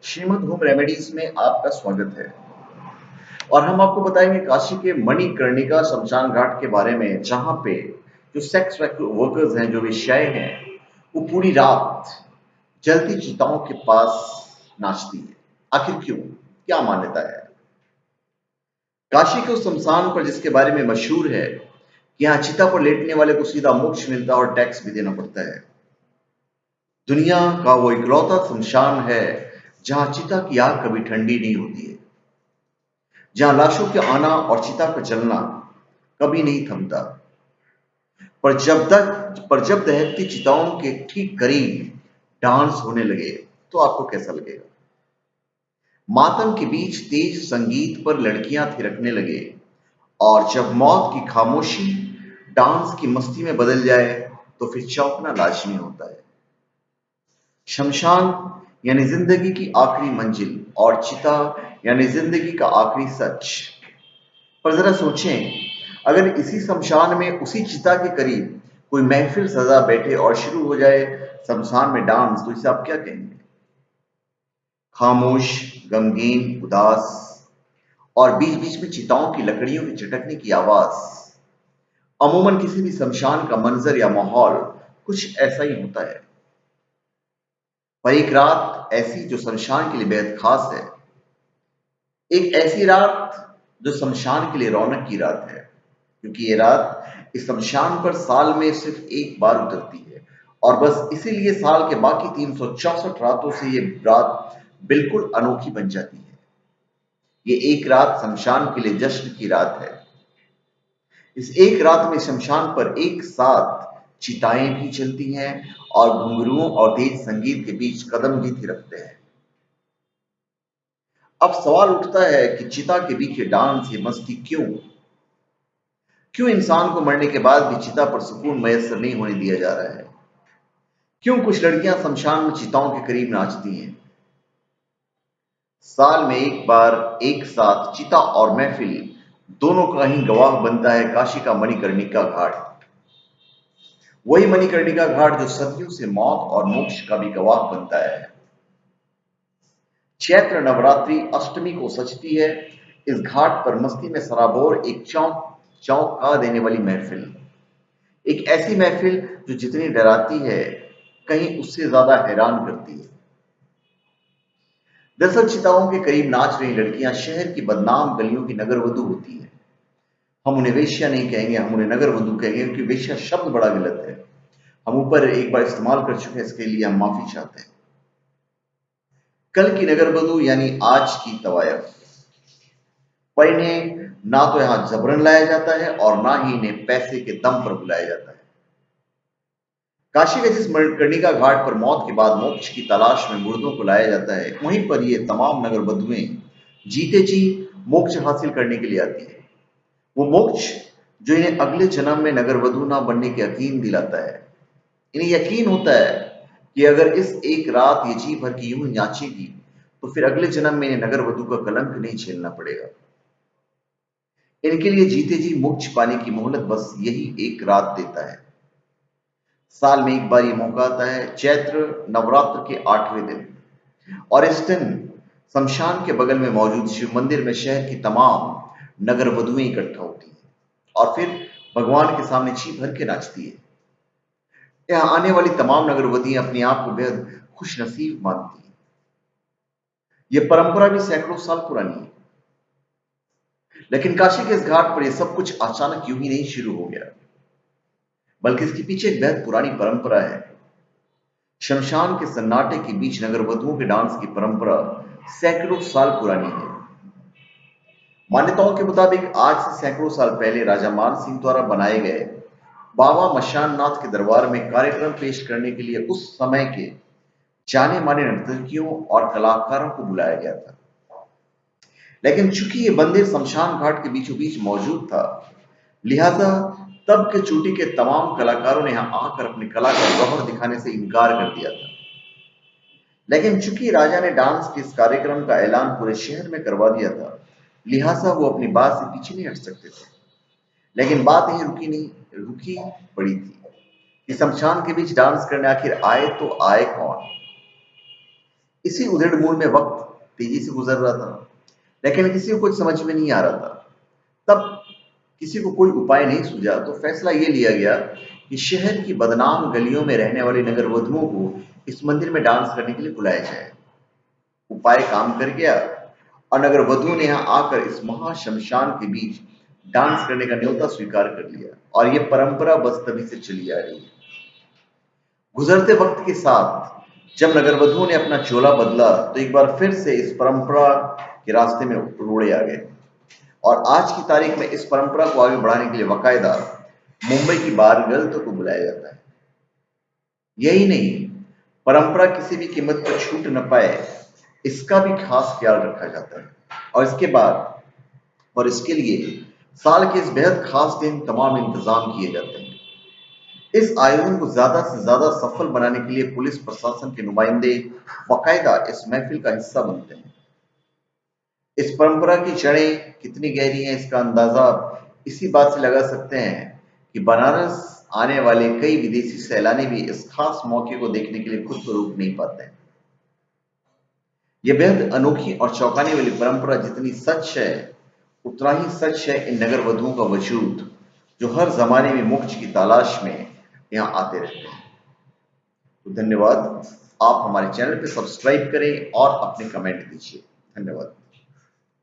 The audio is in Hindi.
श्रीमद् होम रेमेडीज में आपका स्वागत है। और हम आपको बताएंगे काशी के मणिकर्णिका शमशान घाट के बारे में, जहां पे जो सेक्स वर्कर्स हैं, जो वेश्याएं हैं, वो पूरी रात जलती चिताओं के पास नाचती है। आखिर क्यों, क्या मान्यता है? काशी के उस शमशान पर जिसके बारे में मशहूर है कि यहाँ चिता पर लेटने वाले को सीधा मोक्ष मिलता है और टैक्स भी देना पड़ता है। दुनिया का वो इकलौता शमशान है जहां चिता की आग कभी ठंडी नहीं होती है, जहां लाशों के आना और चिता का जलना कभी नहीं थमता। पर जब दहकती चिताओं के ठीक करीब डांस होने लगे तो आपको कैसा लगेगा? मातम के बीच तेज संगीत पर लड़कियां थिरकने लगे, और जब मौत की खामोशी डांस की मस्ती में बदल जाए तो फिर चौंकना लाजमी होता है। शमशान यानी जिंदगी की आखिरी मंजिल, और चिता यानी जिंदगी का आखिरी सच। पर जरा सोचें, अगर इसी शमशान में उसी चिता के करीब कोई महफिल सजा बैठे और शुरू हो जाए शमशान में डांस, तो इसे आप क्या कहेंगे? खामोश, गमगीन, उदास, और बीच बीच में चिताओं की लकड़ियों की झटकने की आवाज। अमूमन किसी भी शमशान का मंजर या माहौल कुछ ऐसा ही होता है। पर एक रात ऐसी जो शमशान के लिए बेहद खास है, एक ऐसी रात जो शमशान के लिए रौनक की रात है, क्योंकि ये रात इस शमशान पर साल में सिर्फ एक बार उतरती है, और बस इसीलिए साल के बाकी 364 रातों से ये रात बिल्कुल अनोखी बन जाती है। ये एक रात शमशान के लिए जश्न की रात है। इस एक रात में शमशान पर एक साथ चिताएं भी चलती हैं, और घुंघरुओं और तेज संगीत के बीच कदम भी थिरकते हैं। अब सवाल उठता है कि चिता के बीच ये डांस, ये मस्ती क्यों? क्यों इंसान को मरने के बाद भी चिता पर सुकून मयसर नहीं होने दिया जा रहा है? क्यों कुछ लड़कियां शमशान में चिताओं के करीब नाचती हैं? साल में एक बार एक साथ चिता और महफिल दोनों का ही गवाह बनता है काशी का मणिकर्णिका घाट। वही मणिकर्णिका घाट जो सदियों से मौत और मोक्ष का भी गवाह बनता है। चैत्र नवरात्रि अष्टमी को सजती है इस घाट पर मस्ती में सराबोर एक चौंका देने वाली महफिल। एक ऐसी महफिल जो जितनी डराती है, कहीं उससे ज्यादा हैरान करती है। दरअसल चिताओं के करीब नाच रही लड़कियां शहर की बदनाम गलियों की नगरवधू होती हैं। हम उन्हें वेश्या नहीं कहेंगे, हम उन्हें नगरवधू कहेंगे, क्योंकि वेश्या शब्द बड़ा गलत है। हम ऊपर एक बार इस्तेमाल कर चुके हैं, इसके लिए हम माफी चाहते हैं। कल की नगरवधू यानी आज की तवायफ। पर इन्हें ना तो यहां जबरन लाया जाता है और ना ही इन्हें पैसे के दम पर बुलाया जाता है। काशी के जिस मणिकर्णिका घाट पर मौत के बाद मोक्ष की तलाश में मुर्दों को लाया जाता है, वहीं पर ये तमाम नगर बधुएं जीते जी मोक्ष हासिल करने के लिए आती है। वो मोक्ष जो इन्हें अगले जन्म में नगर वधु ना बनने के यकीन दिलाता है। इन्हें यकीन होता है कि अगर इस एक रात ये जी भर की यूं नाचेगी तो फिर अगले जन्म में इन्हें नगर वधु का कलंक नहीं झेलना पड़ेगा। इनके लिए जीते जी मोक्ष पाने की मोहलत बस यही एक रात देता है। साल में एक बार ये मौका आता है, चैत्र नवरात्र के 8वें दिन, और इस दिन शमशान के बगल में मौजूद शिव मंदिर में शहर की तमाम नगर वधुएं इकट्ठा होती हैं और फिर भगवान के सामने जी भर के नाचती है। यहाँ आने वाली तमाम नगरवधुएं अपने आप को बेहद खुश नसीब मानती हैं। यह परंपरा भी सैकड़ों साल पुरानी है। लेकिन काशी के इस घाट पर यह सब कुछ अचानक यूं ही नहीं शुरू हो गया, बल्कि इसके पीछे एक बेहद पुरानी परंपरा है। शमशान के सन्नाटे के बीच नगर वधुओं के डांस की परंपरा सैकड़ों साल पुरानी है। मान्यताओं के मुताबिक आज से सैकड़ों साल पहले राजा मान सिंह द्वारा बनाए गए बाबा मशान नाथ के दरबार में कार्यक्रम पेश करने के लिए उस समय के जाने माने नर्तकियों और कलाकारों को बुलाया गया था। लेकिन चूंकि ये मंदिर शमशान घाट के बीचों बीच मौजूद था, लिहाजा तब के चोटी के तमाम कलाकारों ने यहां आकर अपनी कला का गौहर दिखाने से इनकार कर दिया था। लेकिन चूंकि राजा ने डांस के इस कार्यक्रम का ऐलान पूरे शहर में करवा दिया था, लिहाजा वो अपनी बात से पीछे नहीं हट सकते थे। लेकिन बात यही रुकी पड़ी थी कि शमशान के बीच डांस करने आखिर आए तो आए कौन? इसी उधेड़ बुन में वक्त तेजी से गुजर रहा था, लेकिन किसी को कुछ समझ में नहीं आ रहा था। तब किसी को कोई उपाय नहीं सूझा, तो फैसला ये लिया गया कि शहर की बदनाम गलियों में रहने वाली नगर वधुओं को इस मंदिर में डांस करने के लिए बुलाया जाए। उपाय काम कर गया और नगर वधुओं ने यहाँ आकर इस महाशमशान के बीच डांस करने का न्योता स्वीकार कर लिया और ये परंपरा बस तभी से चली आ रही है। गुजरते वक्त के साथ जब नगर वधुओं ने अपना चोला बदला, तो एक बार फिर से इस परंपरा के रास्ते में रोड़े आ गए और आज की तारीख में इस परंपरा को आगे बढ़ाने के लिए बाकायदा मुंबई की बार गर्ल को बुलाया जाता है। यही नहीं, परंपरा किसी भी कीमत पर छूट न पाए, इसका भी खास ख्याल रखा जाता है। और इसके लिए साल के इस बेहद खास दिन तमाम इंतजाम किए जाते हैं। इस आयोजन को ज्यादा से ज्यादा सफल बनाने के लिए पुलिस प्रशासन के नुमाइंदे बाकायदा इस महफिल का हिस्सा बनते हैं। इस परंपरा की जड़ें कितनी गहरी हैं, इसका अंदाजा इसी बात से लगा सकते हैं कि बनारस आने वाले कई विदेशी सैलानी भी इस खास मौके को देखने के लिए खुद को रोक नहीं पाते हैं। यह बेहद अनोखी और चौंकाने वाली परंपरा जितनी सच है, उतना ही सच है इन नगर वधुओं का वजूद, जो हर जमाने में मोक्ष की तलाश में यहाँ आते रहते हैं। तो धन्यवाद। आप हमारे चैनल पे सब्सक्राइब करें और अपने कमेंट दीजिए। धन्यवाद।